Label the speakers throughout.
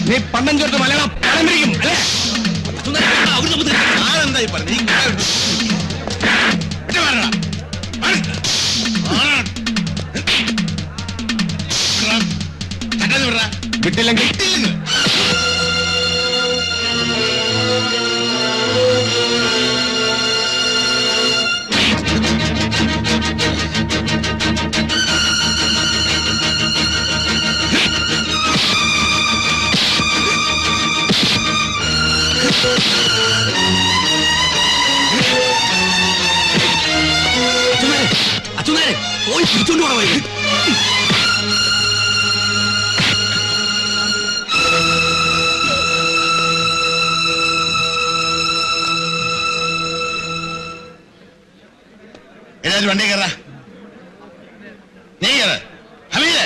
Speaker 1: നീ പണ്ടം ചേർത്ത് മലയാളം പണം പിടിക്കും അല്ലേ?
Speaker 2: ആരെന്തായി പറഞ്ഞു
Speaker 1: വിട്ടില്ലെങ്കിൽ
Speaker 3: അച്ഛനാരെ പോയി പിടിച്ചോണ്ട് പോണ വഴി.
Speaker 2: എല്ലാവരും വണ്ടി കയറ. നീ കയറ ഹമീദ്.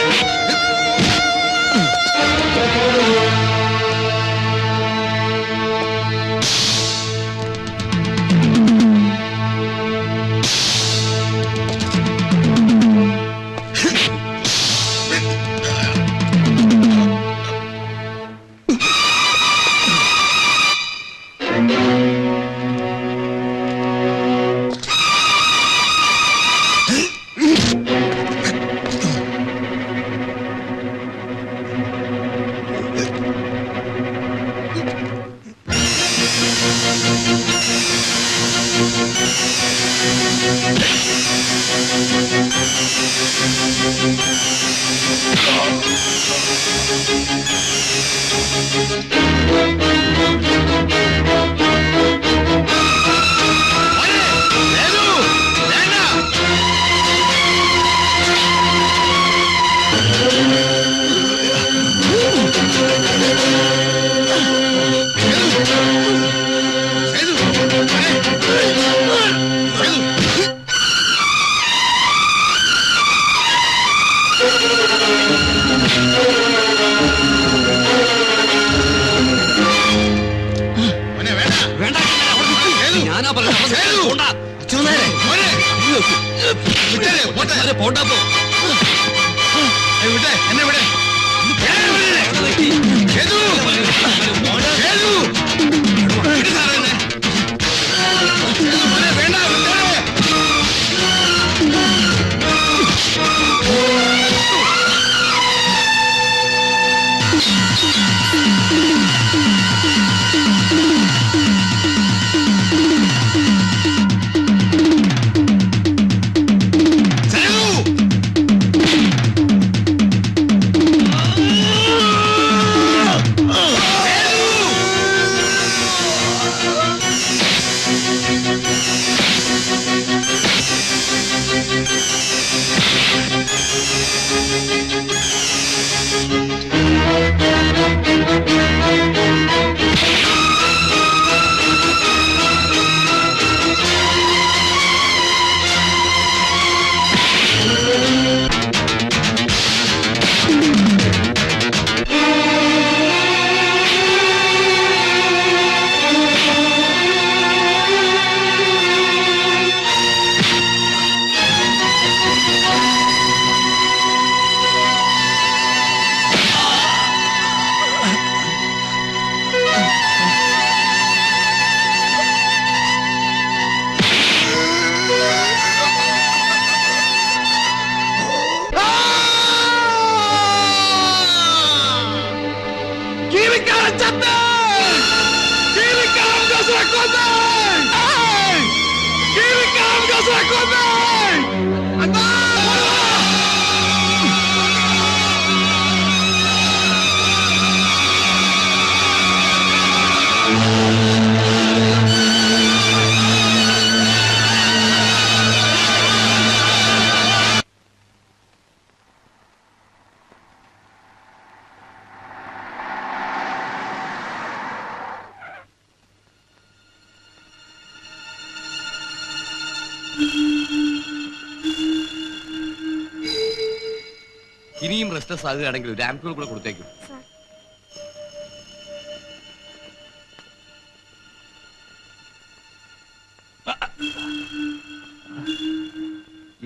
Speaker 3: ഇനിയും റെസ്റ്റ്ലെസ് ആകുകയാണെങ്കിൽ ഒരു ആംപ്യൂൾ കൂടെ കൊടുത്തേക്കും.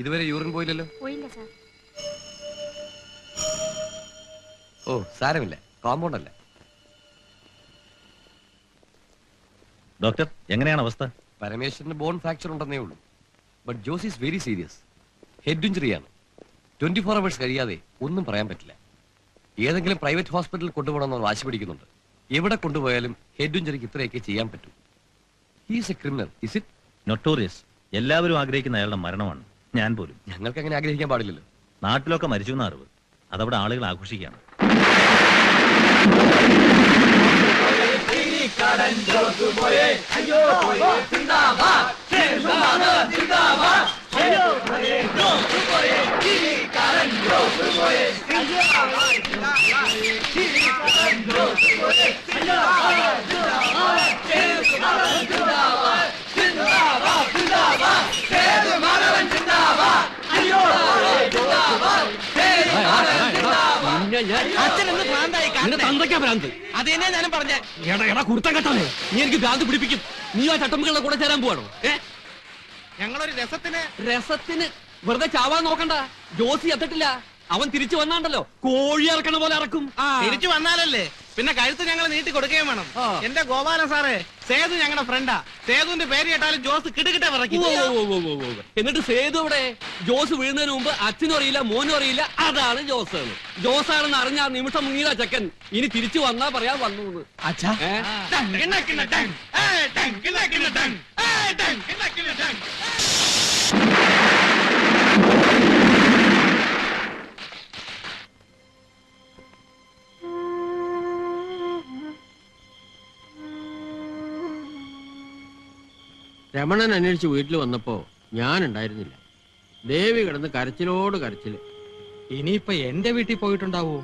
Speaker 3: ഇതുവരെ യൂറിൻ പോയില്ലല്ലോ?
Speaker 4: പോയില്ല സാർ.
Speaker 3: ഓ സാരമില്ല, കോമ്പൗണ്ട് അല്ല.
Speaker 5: ഡോക്ടർ, എങ്ങനെയാണ് അവസ്ഥ?
Speaker 3: പരമേശ്വരന് ബോൺ ഫ്രാക്ചർ ഉണ്ടെന്നേ ഉള്ളൂ. But Jose is very serious. Head ഇഞ്ചുറിയാണ്. 24 hours കഴിയാതെ ഒന്നും പറയാൻ പറ്റില്ല. ഏതെങ്കിലും പ്രൈവറ്റ് ഹോസ്പിറ്റലിൽ കൊണ്ടുപോകണമെന്ന് വാശി പിടിക്കുന്നുണ്ട്. എവിടെ കൊണ്ടുപോയാലും ഹെഡ് ഇഞ്ചുറിക്ക് ഇത്രയൊക്കെ ചെയ്യാൻ പറ്റൂ. He's A criminal, is it?
Speaker 5: Notorious. എല്ലാവരും ആഗ്രഹിക്കുന്ന അയാളുടെ മരണമാണ്. ഞാൻ പോലും.
Speaker 3: ഞങ്ങൾക്ക് അങ്ങനെ ആഗ്രഹിക്കാൻ പാടില്ലല്ലോ.
Speaker 5: നാട്ടിലൊക്കെ മരിച്ചു എന്ന അറിവ്. അതവിടെ ആളുകൾ ആഘോഷിക്കുകയാണ്.
Speaker 3: അതെന്നെ ഞാനും പറഞ്ഞേ. കുർത്തം കെട്ടാതെ നീ എനിക്ക് ഭ്രാന്ത് പിടിപ്പിക്കും. നീ ആ ചട്ടമ്പുകളുടെ കൂടെ ചേരാൻ പോവാണോ?
Speaker 1: ഞങ്ങളൊരു
Speaker 3: രസത്തിന് വെറുതെ ചാവാൻ നോക്കണ്ട. ജോസി എത്തിട്ടില്ല. അവൻ തിരിച്ചു വന്നാണ്ടല്ലോ കോഴി ഇറക്കണ പോലെ ഇറക്കും.
Speaker 1: തിരിച്ചു വന്നാലല്ലേ പിന്നെ കഴുത്ത് ഞങ്ങൾ നീട്ടി കൊടുക്കുകയും വേണം. എന്റെ ഗോപാലൻ സാറേ, സേതു ഞങ്ങളുടെ ഫ്രണ്ടാ. സേതുവിന്റെ പേര് കേട്ടാലും ജോസ് കിടുകിട്ട വിറയ്ക്കും.
Speaker 3: എന്നിട്ട് സേതു ഇവിടെ ജോസ് വീഴുന്നതിന് മുമ്പ് അച്ഛനും അറിയില്ല, മോനും അറിയില്ല. അതാണ് ജോസ്. ജോസാണെന്ന് അറിഞ്ഞ ആ നിമിഷം മുങ്ങിയതാ ചെക്കൻ. ഇനി തിരിച്ചു വന്നാ പറയാൻ വന്നു.
Speaker 1: അച്ഛാ
Speaker 6: രമണൻ അന്വേഷിച്ച് വീട്ടിൽ വന്നപ്പോ ഞാൻ ഉണ്ടായിരുന്നില്ല. ദേവി കിടന്ന് കരച്ചിലോട് കരച്ചില്.
Speaker 7: ഇനിയിപ്പൊ എന്റെ വീട്ടിൽ പോയിട്ടുണ്ടാവോ?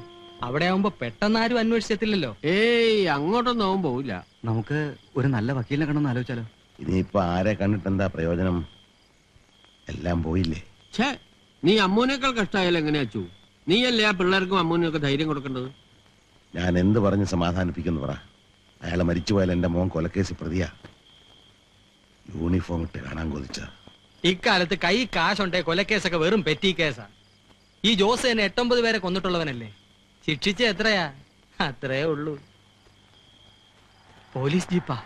Speaker 7: അവിടെ ആവുമ്പോ പെട്ടെന്നാരും അന്വേഷിച്ചെത്തില്ലല്ലോ.
Speaker 6: ഏയ്, അങ്ങോട്ടൊന്നും ആവും പോവില്ല.
Speaker 8: നമുക്ക് ഒരു നല്ല വക്കീലിനെ കണ്ടെന്ന് ആലോചിച്ചാലോ?
Speaker 2: ഇനിയിപ്പോ ആരെ കണ്ടിട്ട് എന്താ പ്രയോജനം? എല്ലാം പോയില്ലേ.
Speaker 6: ഛേ, നീ അമ്മൂനേക്കാൾ കഷ്ടമായാലും എങ്ങനെയാ അച്ചു? നീയല്ലേ ആ പിള്ളേർക്കും അമ്മൂനൊക്കെ ധൈര്യം കൊടുക്കേണ്ടത്?
Speaker 2: ഞാൻ എന്ത് പറഞ്ഞ് സമാധാനിപ്പിക്കുന്നു പറ. അയാളെ മരിച്ചുപോയാൽ എന്റെ മോൻ കൊലക്കേസ് പ്രതിയാ. യൂണിഫോം ഇട്ട് കാണാൻ കൊതിച്ച.
Speaker 7: ഇക്കാലത്ത് കൈ കാശുണ്ടേ കൊലക്കേസൊക്കെ വെറും പെറ്റി കേസാ. ഈ ജോസ് തന്നെ 8-9 പേരെ കൊന്നിട്ടുള്ളവനല്ലേ. ശിക്ഷിച്ച എത്രയാ? അത്രേ ഉള്ളൂ. പോലീസ് ജീപ്പാ.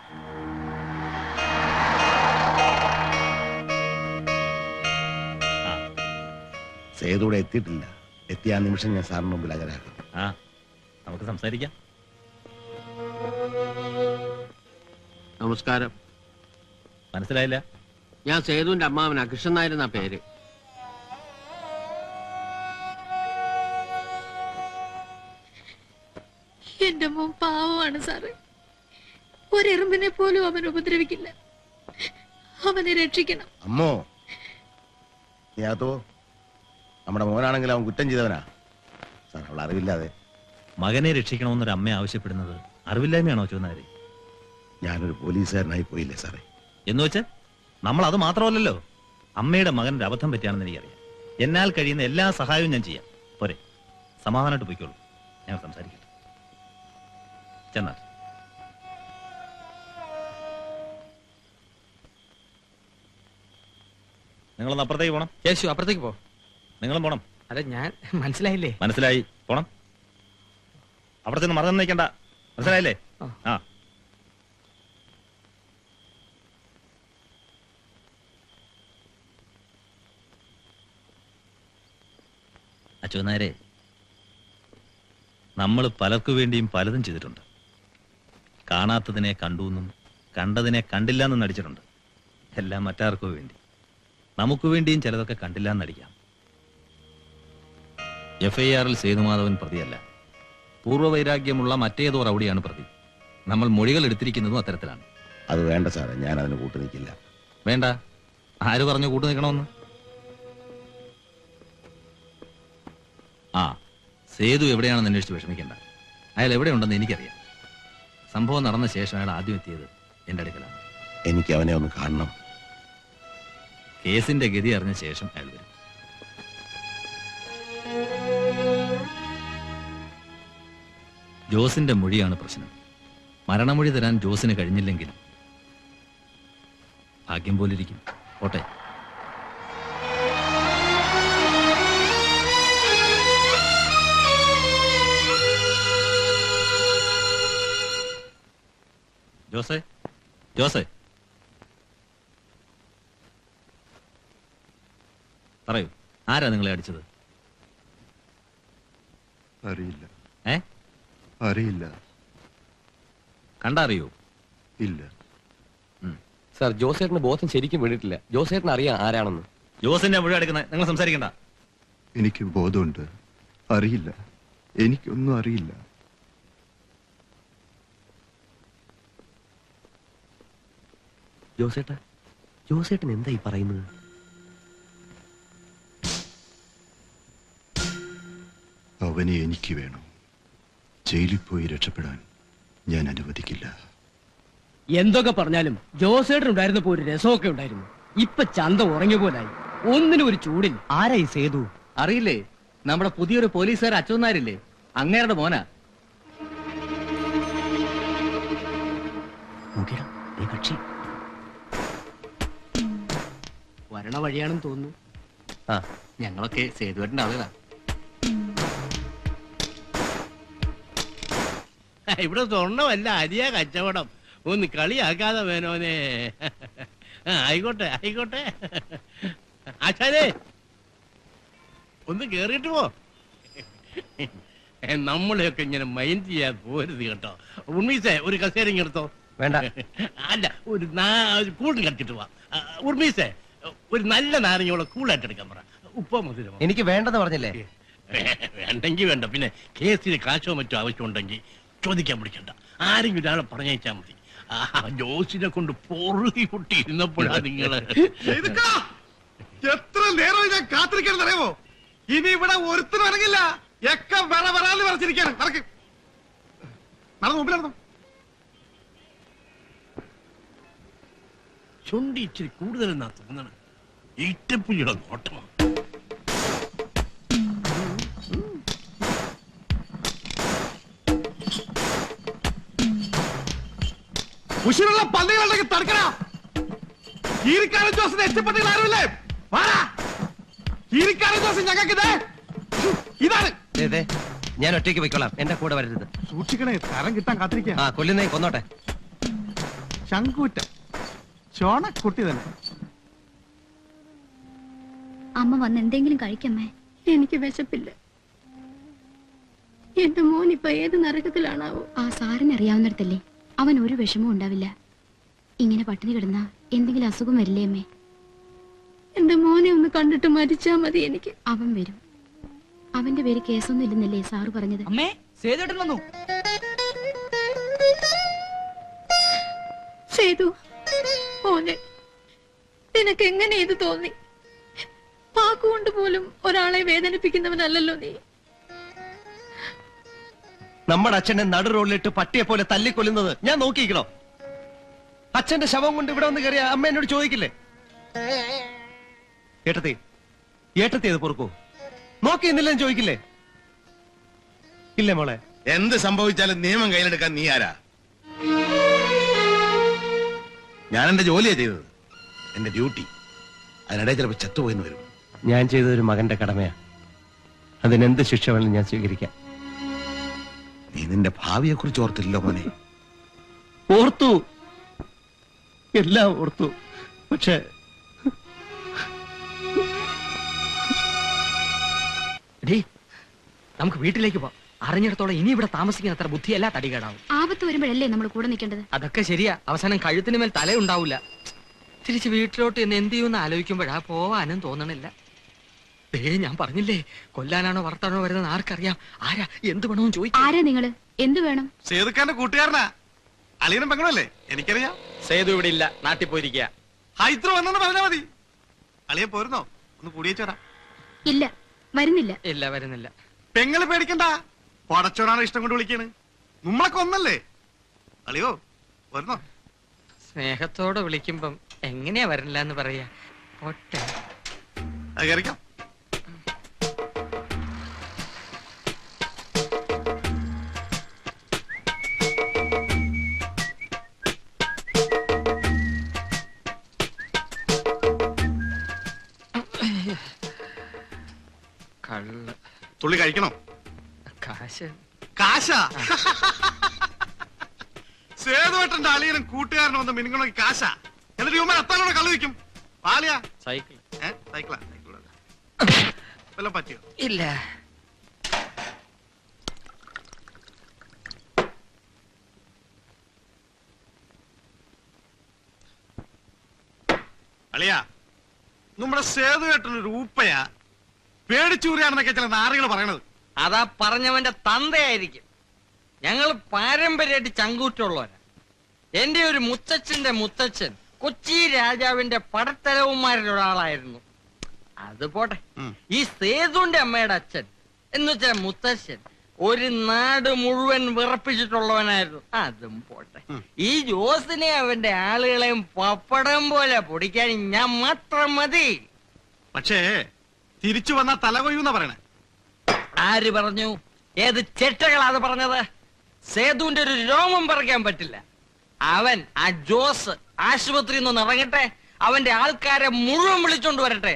Speaker 2: സേതൂടെ എത്തിയിട്ടില്ല. എത്തിയ ആ നിമിഷം ഞാൻ സാറിന് മുമ്പിൽ ഹാജരാക്കും.
Speaker 5: നമുക്ക് സംസാരിക്കാം.
Speaker 6: നമസ്കാരം.
Speaker 5: മനസ്സിലായില്ല?
Speaker 6: ഞാൻ സേതുവിന്റെ അമ്മാവനാ. കൃഷ്ണൻ നായരെന്നാ പേര്.
Speaker 4: എന്റെ മോൻ പാവമാണ് സാറ്. ഒരെറുമ്പിനെ പോലും അവൻ ഉപദ്രവിക്കില്ല. അവനെ രക്ഷിക്കണം.
Speaker 2: അമ്മോ, നീ അതോ നമ്മുടെ മോനാണെങ്കിൽ അവൻ കുറ്റം ചെയ്തവനാ സാർ. അവൾ അറിവില്ലാതെ.
Speaker 5: മകനെ രക്ഷിക്കണമെന്നൊരു അമ്മ ആവശ്യപ്പെടുന്നത് അറിവില്ലായ്മയാണോ ചോദിച്ചാൽ?
Speaker 2: ഞാനൊരു പോലീസുകാരനായി പോയില്ലേ സാറേ?
Speaker 5: എന്ന് വെച്ച് നമ്മൾ അത് മാത്രമല്ലല്ലോ. അമ്മയുടെ മകനൊരു അബദ്ധം പറ്റിയാണെന്ന് എനിക്കറിയാം. എന്നാൽ കഴിയുന്ന എല്ലാ സഹായവും ഞാൻ ചെയ്യാം. പോരെ, സമാധാനമായിട്ട് പോയിക്കോളൂ. ഞാൻ സംസാരിക്കട്ടെ. ചെന്നാൽ നിങ്ങളൊന്ന് അപ്പുറത്തേക്ക് പോണം.
Speaker 7: യേശു, അപ്പുറത്തേക്ക് പോ.
Speaker 5: നിങ്ങളും പോണം.
Speaker 7: അല്ല, ഞാൻ മനസ്സിലായില്ലേ?
Speaker 5: മനസ്സിലായി, പോണം. അവിടെ ചെന്ന് മറന്നു നിൽക്കണ്ട. മനസ്സിലായില്ലേ? ആ. അച്യുതനായരെ, നമ്മൾ പലർക്കു വേണ്ടിയും പലതും ചെയ്തിട്ടുണ്ട്. കാണാത്തതിനെ കണ്ടുവെന്നും കണ്ടതിനെ കണ്ടില്ല എന്നും നടിച്ചിട്ടുണ്ട്. എല്ലാം മറ്റാർക്കോ വേണ്ടി. നമുക്ക് വേണ്ടിയും ചിലതൊക്കെ കണ്ടില്ല എന്നടിക്കാം. FIR-ൽ സേതുമാധവൻ പ്രതിയല്ല. പൂർവ്വവൈരാഗ്യമുള്ള മറ്റേതോ റൗഡിയാണ് പ്രതി. നമ്മൾ മൊഴികൾ എടുത്തിരിക്കുന്നതും അത്തരത്തിലാണ്.
Speaker 2: അത് വേണ്ട സാറേ, ഞാൻ അതിന് കൂട്ടു നിൽക്കില്ല.
Speaker 5: വേണ്ട? ആര് പറഞ്ഞു കൂട്ടു നിൽക്കണമെന്ന്? ആ, സേതു എവിടെയാണെന്ന് അന്വേഷിച്ച് വിഷമിക്കേണ്ട. അയാൾ എവിടെയുണ്ടെന്ന് എനിക്കറിയാം. സംഭവം നടന്ന ശേഷം അയാൾ ആദ്യം എത്തിയത് എൻ്റെ അടുക്കലാണ്.
Speaker 2: എനിക്ക് അവനെ ഒന്ന് കാണണം.
Speaker 5: കേസിന്റെ ഗതി അറിഞ്ഞ ശേഷം അയാൾ വരും. ജോസിന്റെ മൊഴിയാണ് പ്രശ്നം. മരണമൊഴി തരാൻ ജോസിന് കഴിഞ്ഞില്ലെങ്കിൽ ഭാഗ്യം പോലിരിക്കും. ഓട്ടെ. ജോസേ ജോസേ പറയൂ, ആരാ നിങ്ങളെ അടിച്ചത്?
Speaker 9: അറിയില്ല.
Speaker 5: ഏ
Speaker 9: അറിയില്ല.
Speaker 5: കണ്ടറിയോ?
Speaker 9: ഇല്ല.
Speaker 3: സാർ ജോസേട്ടന് ബോധം ശരിക്കും വീണിട്ടില്ല. ജോസേട്ടൻ അറിയാം ആരാണെന്ന്.
Speaker 5: ജോസിന്റെ മുഴുവൻ എടുക്കുന്നത് നിങ്ങൾ സംസാരിക്കണ്ട.
Speaker 9: എനിക്ക് ബോധമുണ്ട്. അറിയില്ല. എനിക്കൊന്നും അറിയില്ല.
Speaker 3: ജോസേട്ടൻ എന്താ ഈ പറയുന്നത്?
Speaker 9: അവനെ എനിക്ക് വേണം. ജയിലിൽ പോയി രക്ഷപ്പെടാൻ ഞാൻ അനുവദിക്കില്ല.
Speaker 10: എന്തൊക്കെ പറഞ്ഞാലും ജോസേട്ടൻ ഉണ്ടായിരുന്നപ്പോ ഒരു രസമൊക്കെ ഉണ്ടായിരുന്നു. ഇപ്പൊ ചന്ത ഉറങ്ങിയ പോലായി. ഒന്നിനും ഒരു ചൂടില്ല.
Speaker 8: ആരായി സേതു? അറിയില്ലേ? നമ്മുടെ പുതിയൊരു പോലീസുകാർ അച്ഛനാരില്ലേ, അങ്ങേരുടെ മോനാ. കക്ഷി വരണ വഴിയാണെന്ന് തോന്നുന്നു.
Speaker 3: ആ,
Speaker 8: ഞങ്ങളൊക്കെ സേതുവേട്ടന്റെ ആളുകളാ.
Speaker 6: ഇവിടെ സ്വർണ്ണമല്ല അരിയാ കച്ചവടം. ഒന്ന് കളിയാക്കാതെ വേനോനെ. ആയിക്കോട്ടെ ആയിക്കോട്ടെ. ആശാരേ ഒന്ന് കേറിയിട്ട് പോ. നമ്മളെയൊക്കെ ഇങ്ങനെ മൈൻഡ് ചെയ്യാൻ പോരുത് കേട്ടോ. ഉർമീസേ ഒരു കസേരയും എടുത്തോ.
Speaker 3: വേണ്ട.
Speaker 6: അല്ല ഒരു കൂടിൽ കളിച്ചിട്ട് പോവാ. ഉർമീസേ ഒരു നല്ല നാരങ്ങയോടെ കൂളായിട്ട് എടുക്കാൻ പറ. ഉപ്പോ മധുരമോ?
Speaker 3: എനിക്ക് വേണ്ടെന്ന് പറഞ്ഞില്ലേ?
Speaker 6: വേണ്ടെങ്കിൽ വേണ്ട. പിന്നെ കേസിന് കാശോ മറ്റോ ആവശ്യമുണ്ടെങ്കിൽ ചോദിക്കാൻ പിടിക്കണ്ട. ആരെങ്കിലും ഒരാളെ പറഞ്ഞയച്ചാൽ മതി. ജോസിനെ കൊണ്ട് പൊറുതി പൊട്ടി ഇരുന്നപ്പോഴാ നിങ്ങള്.
Speaker 1: എത്ര നേരം ഞാൻ കാത്തിരിക്കണം അറിയാമോ? ഇനി ഇവിടെ ഒരുത്തരും ഇറങ്ങില്ല. ഒക്കെ വരാന്ന് പറഞ്ഞിരിക്കാണ്. നടക്ക്, നടന്നു മുമ്പിൽ നടന്നു.
Speaker 6: ചുണ്ടി ഇച്ചിരി കൂടുതലെന്നാ തോന്നണം. ഈറ്റപ്പുലിയുടെ നോട്ടമാണ്.
Speaker 1: ഉശിരുള്ള പന്നികളുണ്ടെങ്കിൽ തടുക്കണ. ഈരിക്കാരൻ ജോസിനെ എത്തിപ്പെട്ടില്ല ആരുമില്ലേ? ഈരിക്കാരൻ ജോസ് ഞങ്ങൾക്ക് ഇതാണ്.
Speaker 3: ഞാൻ ഒറ്റയ്ക്ക് പോയിക്കോളാം, എന്റെ കൂടെ വരരുത്.
Speaker 1: സൂക്ഷിക്കണേ, തരം കിട്ടാൻ കാത്തിരിക്കുക.
Speaker 3: ആ, കൊല്ലുന്നേ കൊന്നോട്ടെ.
Speaker 1: ശങ്കൂറ്റ ചോണക്കുട്ടി തന്നെ.
Speaker 4: അമ്മ വന്ന് എന്തെങ്കിലും കഴിക്കമ്മേ. എനിക്ക് വിശപ്പില്ല. എന്റെ മോൻ ഇപ്പൊ ഏത് നരകത്തിലാണാവോ? ആ സാറിന് അറിയാവുന്നിടത്തല്ലേ. അവൻ ഒരു വിഷമവും ഉണ്ടാവില്ല. ഇങ്ങനെ പട്ടിണി കിടന്നാ എന്തെങ്കിലും അസുഖം വരില്ലേ അമ്മേ? എന്റെ മോനെ ഒന്ന് കണ്ടിട്ട് മരിച്ചാ മതി എനിക്ക്. അവൻ വരും. അവന്റെ പേര് കേസൊന്നും ഇല്ലെന്നല്ലേ സാറ് പറഞ്ഞത്?
Speaker 10: അമ്മേ, സേതുവേട്ടൻ വന്നു.
Speaker 4: സേതു മോനെ, നിനക്ക് എങ്ങനെ ഇത് തോന്നി? വാക്കുകൊണ്ട് പോലും ഒരാളെ വേദനിപ്പിക്കുന്നവനല്ലല്ലോ നീ.
Speaker 3: നമ്മുടെ അച്ഛനെ നടു റോഡിലിട്ട് പട്ടിയെ പോലെ തല്ലിക്കൊല്ലുന്നത് ഞാൻ നോക്കിയിരിക്കണോ? അച്ഛന്റെ ശവം കൊണ്ട് ഇവിടെ വന്ന് കയറിയ അമ്മ എന്നോട് ചോദിക്കില്ലേ? ഏട്ടത്തി അത് പൊറുക്കൂ? നോക്കി എന്നില്ലെന്ന് ചോദിക്കില്ലേ? ഇല്ലേ മോളെ?
Speaker 2: എന്ത് സംഭവിച്ചാലും നിയമം കയ്യിലെടുക്കാൻ നീ ആരാ? ഞാൻ എന്റെ ജോലിയാ ചെയ്തത്, എന്റെ ഡ്യൂട്ടി. അതിനിടെ ചിലപ്പോ ചത്തുപോയെന്ന് വരും.
Speaker 3: ഞാൻ ചെയ്തൊരു മകന്റെ കടമയാ. അതിനെന്ത് ശിക്ഷ വേണം ഞാൻ സ്വീകരിക്കാം.
Speaker 2: നീ നിന്റെ ഭാവിയെ കുറിച്ച് ഓർത്തില്ലല്ലോ മോനെ.
Speaker 3: ഓർത്തു, എല്ലാം ഓർത്തു. പക്ഷേ
Speaker 10: നമുക്ക് വീട്ടിലേക്ക് പോവാം. അറിഞ്ഞിടത്തോളം ഇനി ഇവിടെ താമസിക്കുന്ന അത്ര ബുദ്ധിയല്ല തടികേടാവും.
Speaker 4: ആപത്ത് വരുമ്പോഴല്ലേ നമ്മൾ കൂടെ നിൽക്കേണ്ടത്?
Speaker 10: അതൊക്കെ ശരിയാ. അവസാനം കഴുത്തിന് മേൽ തലയുണ്ടാവില്ല. തിരിച്ച് വീട്ടിലോട്ട് എന്ന് എന്ത് ചെയ്യുമെന്ന് ആലോചിക്കുമ്പോഴാ പോവാനും തോന്നണില്ല. ഞാൻ പറഞ്ഞില്ലേ, കൊല്ലാനാണോ വർത്താനോ വരുന്നത് ആർക്കറിയാം. ആരാ എന്ത് വേണമെന്ന് ചോദിക്കും.
Speaker 4: ആരാ നിങ്ങള്? എന്ത് വേണം?
Speaker 1: സേതുക്കാരന്റെ കൂട്ടുകാരനാ. അളിയനും പെങ്ങളല്ലേ? എനിക്കറിയാം.
Speaker 7: സേതു ഇവിടെ ഇല്ല, നാട്ടിൽ പോയിരിക്കുക.
Speaker 1: ഹൈദ്രോ വന്നെന്ന് പറഞ്ഞാ മതി. അളിയെ പോരുന്നോ? ഒന്ന് കൂടിയേച്ചോടാ.
Speaker 4: ഇല്ല, വരുന്നില്ല.
Speaker 10: ഇല്ല, വരുന്നില്ല.
Speaker 1: പെങ്ങള് പേടിക്കണ്ട. പടച്ചോനാണ് ഇഷ്ടം കൊണ്ട് വിളിക്കാണ്. നമ്മളൊക്കെ ഒന്നല്ലേ? അളിയോ വരുന്നോ?
Speaker 10: സ്നേഹത്തോടെ വിളിക്കുമ്പം എങ്ങനെയാ വരില്ല എന്ന് പറയാ. ഒട്ടെ
Speaker 1: കയറിക്കാം.
Speaker 10: കള്ള്
Speaker 1: തുള്ളി കഴിക്കണോ?
Speaker 10: കാശ്
Speaker 1: കാശാ? സേതു സേതുവേട്ടന്റെ അളിയനും കൂട്ടുകാരനും വന്ന് മിനിങ്ങണമെങ്കിൽ കാശാ. എന്നിട്ട് ഇവന്മാർ എത്താനോടെ കള്ളു വയ്ക്കും. പാലിയാ
Speaker 10: സൈക്കിൾ
Speaker 1: സൈക്കിളാ വല്ലതും പറ്റിയോ?
Speaker 10: ഇല്ല.
Speaker 1: അളിയാ, നമ്മുടെ സേതുവേട്ടനൊരു ഊപ്പയാ, പേടിച്ചൂറിയാണെന്നൊക്കെ ചില നാറികൾ പറയണത്.
Speaker 10: അതാ പറഞ്ഞവന്റെ തന്തയായിരിക്കും. ഞങ്ങൾ പാരമ്പര്യമായിട്ട് ചങ്കൂറ്റുള്ളവരാ. എന്റെ ഒരു മുത്തച്ഛന്റെ മുത്തച്ഛൻ കൊച്ചി രാജാവിന്റെ പടത്തലവന്മാരിൽ ഒരാളായിരുന്നു. അത് പോട്ടെ. ഈ സേതുവിന്റെ അമ്മയുടെ അച്ഛൻ എന്ന് വെച്ചാ മുത്തച്ഛൻ ഒരു നാട് മുഴുവൻ വിറപ്പിച്ചിട്ടുള്ളവനായിരുന്നു. അതും പോട്ടെ. ഈ ജോസിനെ അവന്റെ ആളുകളെയും പപ്പടം പോലെ പൊടിക്കാൻ ഞാൻ മാത്രം മതി.
Speaker 1: പക്ഷേ തിരിച്ചു വന്ന തലകൊയ്യൂന്നാ പറയണേ.
Speaker 10: ആര് പറഞ്ഞു? ഏത് ചെറ്റകളാ അത് പറഞ്ഞത്? സേതുവിന്റെ ഒരു രോമം പറിക്കാൻ പറ്റില്ല. അവൻ ആ ജോസ് ആശുപത്രിയിൽ നിന്ന് ഇറങ്ങട്ടെ, അവന്റെ ആൾക്കാരെ മുഴുവൻ വിളിച്ചോണ്ട് വരട്ടെ.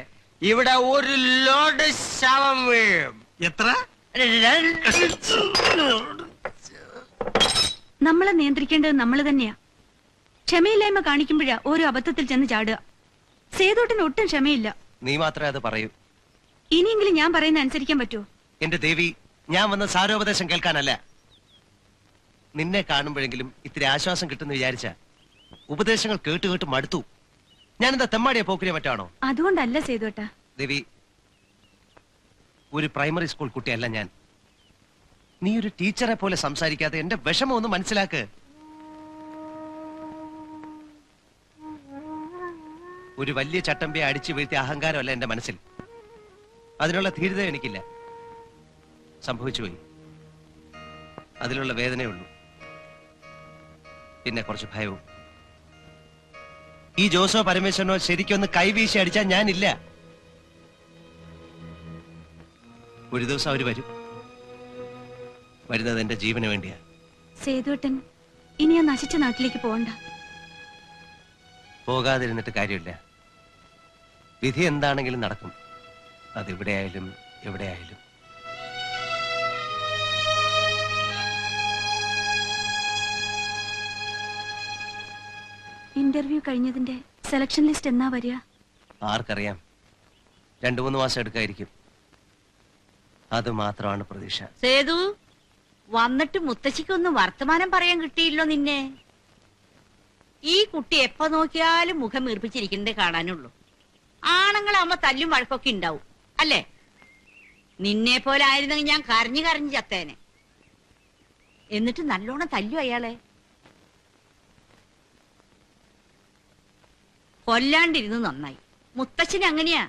Speaker 10: ഇവിടെ ഒരു ലോഡ് ശവം വീഴും.
Speaker 1: എത്ര?
Speaker 4: നമ്മളെ നിയന്ത്രിക്കേണ്ടത് നമ്മൾ തന്നെയാ. ക്ഷമയില്ലായ്മ കാണിക്കുമ്പോഴാ ഓരോ അബദ്ധത്തിൽ ചെന്ന് ചാടുക. സേതോട്ടിന് ഒട്ടും ക്ഷമയില്ല.
Speaker 3: നീ മാത്രമേ അത് പറയൂ.
Speaker 4: ഇനിയെങ്കിലും ഞാൻ പറയുന്ന അനുസരിക്കാൻ പറ്റുമോ?
Speaker 3: എന്റെ ദേവി, ഞാൻ വന്ന സാരോപദേശം കേൾക്കാനല്ല. നിന്നെ കാണുമ്പോഴെങ്കിലും ഇത്തിരി ആശ്വാസം കിട്ടുമെന്ന് വിചാരിച്ച ഉപദേശങ്ങൾ കേട്ട് കേട്ട് മടുത്തു. ഞാനെന്താ തെമ്മാടിയെ പോക്കിനെ മറ്റാണോ?
Speaker 4: അതുകൊണ്ടല്ല സേതോട്ടാ.
Speaker 3: ദേവി, ഒരു പ്രൈമറി സ്കൂൾ കുട്ടിയല്ല ഞാൻ. നീ ഒരു ടീച്ചറെ പോലെ സംസാരിക്കാതെ എന്റെ വിഷമം ഒന്ന് മനസ്സിലാക്ക്. ഒരു വലിയ ചട്ടമ്പിയെ അടിച്ചു വീഴ്ത്തിയ അഹങ്കാരമല്ല എന്റെ മനസ്സിൽ. അതിനുള്ള ധീരത എനിക്കില്ല. സംഭവിച്ചുപോയി, അതിലുള്ള വേദനയുള്ളൂ. പിന്നെ കുറച്ച് ഭയവും. ഈ ജോസോ പരമേശ്വരനോ ശരിക്കൊന്ന് കൈവീശി അടിച്ചാൽ ഞാനില്ല. ഒരു ദിവസം അവര് വരും. വരുന്നത് എന്റെ ജീവന് വേണ്ടിയാ.
Speaker 4: സേതോട്ടൻ ഇനി ആ നശിച്ച നാട്ടിലേക്ക് പോകണ്ട.
Speaker 3: പോകാതിരുന്നിട്ട് കാര്യമില്ല. വിധി എന്താണെങ്കിലും നടക്കും. അതെവിടെയായാലും എവിടെയായാലും.
Speaker 4: ഇന്റർവ്യൂ കഴിഞ്ഞതിന്റെ സെലക്ഷൻ ലിസ്റ്റ് എന്നാ വരിക?
Speaker 3: ആർക്കറിയാം, 2-3 മാസം എടുക്കായിരിക്കും. അത് മാത്രമാണ് പ്രതീക്ഷ.
Speaker 11: സേതു വന്നിട്ട് മുത്തശ്ശിക്കൊന്നും വർത്തമാനം പറയാൻ കിട്ടിയില്ലോ നിന്നെ. ഈ കുട്ടി എപ്പോ നോക്കിയാലും മുഖം വീർപ്പിച്ചിരിക്കുന്നതേ കാണാനുള്ളൂ. ആണുങ്ങളാവുമ്പോ തല്ലും വഴക്കൊക്കെ ഉണ്ടാവും അല്ലേ? നിന്നെ പോലെ ആയിരുന്നെങ്കിൽ ഞാൻ കരഞ്ഞു കരഞ്ഞു ചത്തേനെ. എന്നിട്ട് നല്ലോണം തല്ലു അയാളെ. കൊല്ലാണ്ടിരുന്ന് നന്നായി. മുത്തച്ഛന് അങ്ങനെയാ,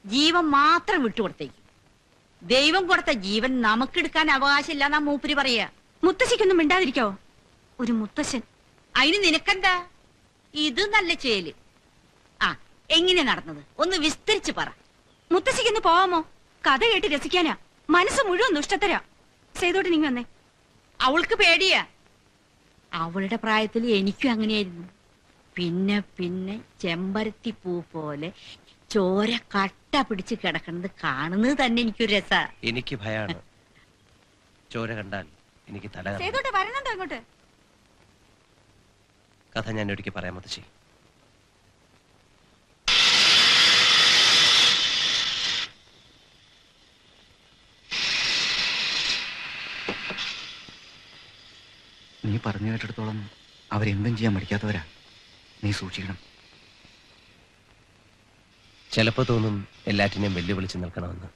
Speaker 11: ജീവൻ മാത്രം വിട്ടുകൊടുത്തേക്ക്. ദൈവം കൊടുത്ത ജീവൻ നമുക്കെടുക്കാൻ അവകാശമില്ല എന്നാ മൂപ്പര് പറയാ.
Speaker 4: മുത്തശ്ശിക്കൊന്നും മിണ്ടാതിരിക്കാവോ? ഒരു മുത്തശ്ശൻ.
Speaker 11: അതിന് നിനക്കെന്താ? ഇത് നല്ല ചേല്. ആ, എങ്ങനെ നടന്നത് ഒന്ന് വിസ്തരിച്ച് പറ.
Speaker 4: മുത്തശ്ശിക്കൊന്ന് പോവാമോ? കഥ കേട്ട് രസിക്കാനാ. മനസ്സ് മുഴുവൻ ദുഷ്ടത്തരാ. സേതോട്ട് നീ വന്നേ.
Speaker 11: അവൾക്ക് പേടിയാ. അവളുടെ പ്രായത്തിൽ എനിക്കും അങ്ങനെയായിരുന്നു. പിന്നെ പിന്നെ ചെമ്പരത്തി പൂ പോലെ ചോര കട്ട പിടിച്ച് കിടക്കുന്നത് കാണുന്നത് തന്നെ എനിക്കൊരു രസ.
Speaker 3: എനിക്ക് ഭയാണ്. ചോര കണ്ടാൽ എനിക്ക് തല കറങ്ങും.
Speaker 4: സേതോട്ട് വരണുണ്ടോ ഇങ്ങോട്ട്?
Speaker 3: കഥ ഞാൻ ഒരിക്കൽ പറയാം മുത്തശ്ശി.
Speaker 8: നീ പറഞ്ഞു കേട്ടിടത്തോളം അവരെന്തും ചെയ്യാൻ മടിക്കാത്തവരാ. നീ സൂക്ഷിക്കണം.
Speaker 3: ചിലപ്പോ തോന്നും എല്ലാറ്റിനെയും വെല്ലുവിളിച്ച് നിൽക്കണമെന്ന്.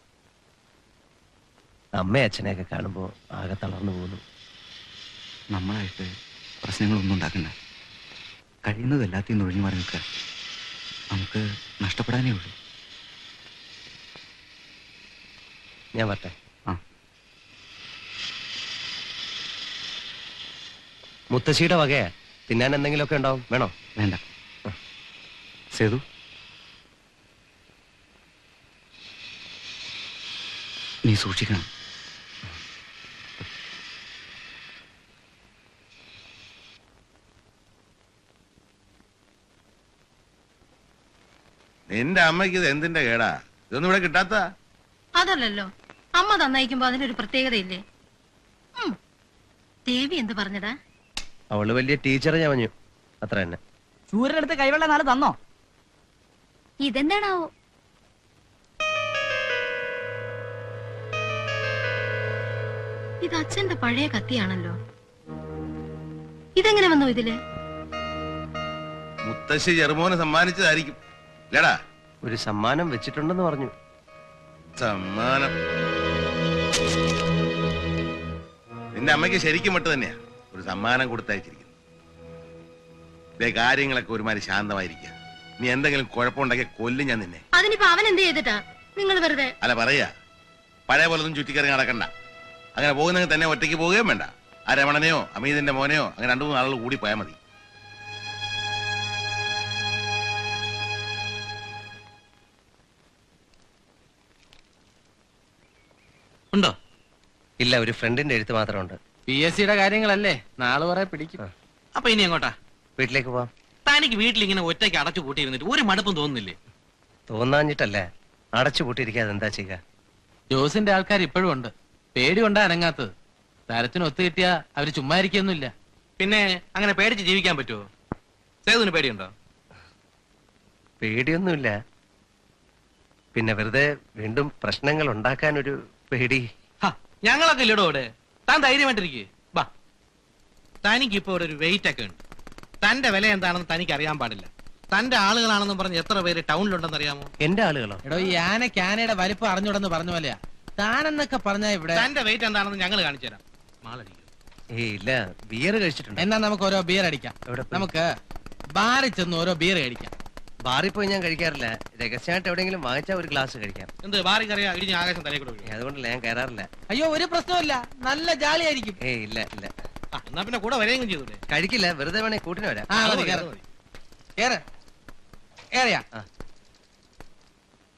Speaker 3: അമ്മയും അച്ഛനെയൊക്കെ കാണുമ്പോ ആകെ തളർന്നു പോകുന്നു.
Speaker 8: നമ്മളായിട്ട് പ്രശ്നങ്ങളൊന്നും ഉണ്ടാക്കണ്ട. കഴിയുന്നത് എല്ലാத்தைയും ഒഴിഞ്ഞു മാറി നിൽക്കുക. നമുക്ക് നഷ്ടപ്പെടാനേ ഉള്ളൂ.
Speaker 3: ഞാൻ വരട്ടെ.
Speaker 8: ആ,
Speaker 3: മുത്തശ്ശിയുടെ വകയാ. തിന്നാൻ എന്തെങ്കിലുമൊക്കെ ഉണ്ടാവും. വേണോ?
Speaker 8: വേണ്ട. സേതു, നീ സൂക്ഷിക്കണം.
Speaker 2: നിന്റെ അമ്മയ്ക്ക് ഇത് എന്തിന്റെ കേടാ? ഇതൊന്നും ഇവിടെ കിട്ടാത്ത.
Speaker 11: അതല്ലല്ലോ, അമ്മ തന്നയിക്കുമ്പോ അതിനൊരു പ്രത്യേകതയില്ലേ? ദേവി എന്ത് പറഞ്ഞടാ?
Speaker 3: അവള് വലിയ ടീച്ചർ ചമഞ്ഞു, അത്ര തന്നെ.
Speaker 8: ചൂരനെടുത്ത് കൈവെള്ള നാള് തന്നോ?
Speaker 4: ഇതെന്താണാവോ? ഇത് അച്ഛന്റെ പഴയ കത്തിയാണല്ലോ. ഇതെങ്ങനെ വന്നു ഇതില്?
Speaker 2: മുത്തശ്ശി ചെറുമോനെ സമ്മാനിച്ചതായിരിക്കും. ഇല്ലടാ,
Speaker 3: ഒരു സമ്മാനം വെച്ചിട്ടുണ്ടെന്ന് പറഞ്ഞു.
Speaker 2: സമ്മാനം നിന്റെ അമ്മയ്ക്ക് ശരിക്കും മട്ട് തന്നെയാ ഒരു സമ്മാനം കൊടുത്തയച്ചിരിക്കുന്നു. ഇതേ കാര്യങ്ങളൊക്കെ ഒരുമാതിരി ശാന്തമായിരിക്കുക. നീ എന്തെങ്കിലും കുഴപ്പമുണ്ടെങ്കിൽ കൊല്ലും ഞാൻ നിന്നെ.
Speaker 4: അതിനിപ്പോ അവൻ എന്ത് ചെയ്തിട്ടാ? നിങ്ങൾ വെറുതെ
Speaker 2: അല്ല പറയാ, പഴയ പോലൊന്നും ചുറ്റിക്കറങ്ങി നടക്കണ്ട. അങ്ങനെ പോകുന്നെങ്കിൽ തന്നെ ഒറ്റയ്ക്ക് പോവുകയും വേണ്ട. ആ രമണനെയോ അമീതിന്റെ മോനെയോ അങ്ങനെ 2-3 ആളുകൾ കൂടി പോയാൽ മതി.
Speaker 10: ഉണ്ടോ?
Speaker 3: ഇല്ല, ഒരു ഫ്രണ്ടിന്റെ എഴുത്ത് മാത്രമുണ്ട്.
Speaker 10: PSCയുടെ കാര്യങ്ങളല്ലേ, നാളെ കുറെ പിടിക്കും. അപ്പൊ ഇനി എങ്ങോട്ടാ?
Speaker 3: വീട്ടിലേക്ക് പോവാം.
Speaker 10: തനിക്ക് വീട്ടിൽ ഇങ്ങനെ ഒറ്റയ്ക്ക് അടച്ചു കൂട്ടിയിരുന്നിട്ട് ഒരു മടുപ്പും തോന്നുന്നില്ലേ?
Speaker 3: തോന്നാഞ്ഞിട്ടല്ലേ, അടച്ചു പൂട്ടിയിരിക്കാതെ എന്താ ചെയ്യുക?
Speaker 7: ജോസിന്റെ ആൾക്കാർ ഇപ്പോഴും ഉണ്ട്. പേടി കൊണ്ടാ അനങ്ങാത്തത്. തരത്തിന് ഒത്തു കിട്ടിയാ അവര് ചുമ്മാ ഇരിക്കൊന്നുമില്ല.
Speaker 10: പിന്നെ അങ്ങനെ പേടിച്ച് ജീവിക്കാൻ പറ്റുമോ? സേതുവിന് പേടിയുണ്ടോ?
Speaker 3: പേടിയൊന്നുമില്ല, പിന്നെ വെറുതെ വീണ്ടും പ്രശ്നങ്ങൾ ഉണ്ടാക്കാനൊരു പേടി.
Speaker 10: ഞങ്ങളൊക്കെ ഇല്ലടോ ഇവിടെ. താൻ ധൈര്യമായിട്ടിരിക്കേ. ബാ, തനിക്ക് ഇപ്പൊ ഇവിടെ ഒരു വെയിറ്റ് ഒക്കെ ഉണ്ട്. തന്റെ വില എന്താണെന്ന് തനിക്ക് അറിയാൻ പാടില്ല. തന്റെ ആളുകളാണെന്ന് പറഞ്ഞ് എത്ര പേര് ടൗണിലുണ്ടെന്ന് അറിയാമോ?
Speaker 3: എന്റെ ആളുകളോ?
Speaker 7: എടോ, ഈ ആനയ്ക്ക് വലിപ്പം അറിഞ്ഞുടന്ന് പറഞ്ഞ പോലെയാ. താനെന്നൊക്കെ പറഞ്ഞാ ഇവിടെ.
Speaker 10: തന്റെ വെയിറ്റ് എന്താണെന്ന് ഞങ്ങൾ കാണിച്ചു തരാം. മാളടിക്കും.
Speaker 3: ഏയ് ഇല്ല, ബിയർ കഴിച്ചിട്ടുണ്ട്.
Speaker 7: എന്നാ നമുക്ക് ഓരോ ബിയർ അടിക്കാം.
Speaker 3: എവിടെ പോയി?
Speaker 7: നമുക്ക് ബാറിൽ ചെന്ന് ഓരോ ബിയർ കഴിക്കാം.
Speaker 3: ബാറിൽ പോയി ഞാൻ കഴിക്കാറില്ല. രഹസ്യമായിട്ട് എവിടെയെങ്കിലും വാങ്ങിച്ചാൽ ഒരു ഗ്ലാസ് കഴിക്കാം.
Speaker 10: എന്ത് ബാറി കറിയാ ഇടിഞ്ഞ ആകാശം തലേ കൂടെ വീഴും.
Speaker 3: അതുകൊണ്ടല്ല ഞാൻ കയറാറില്ല.
Speaker 7: അയ്യോ, ഒരു പ്രശ്നമില്ല, നല്ല ജാളിയായിരിക്കും.
Speaker 3: ഏയ് ഇല്ല ഇല്ല,
Speaker 10: എന്നാ പിന്നെ കൂടെ വരെയെങ്കിലും ചെയ്തൂടെ?
Speaker 3: കഴിക്കില്ല, വെറുതെ വേണേ കൂട്ടിന് വരാം.
Speaker 7: ആ, മതി, കേറ്. കേറ്. കേറിയാ?
Speaker 3: ആ.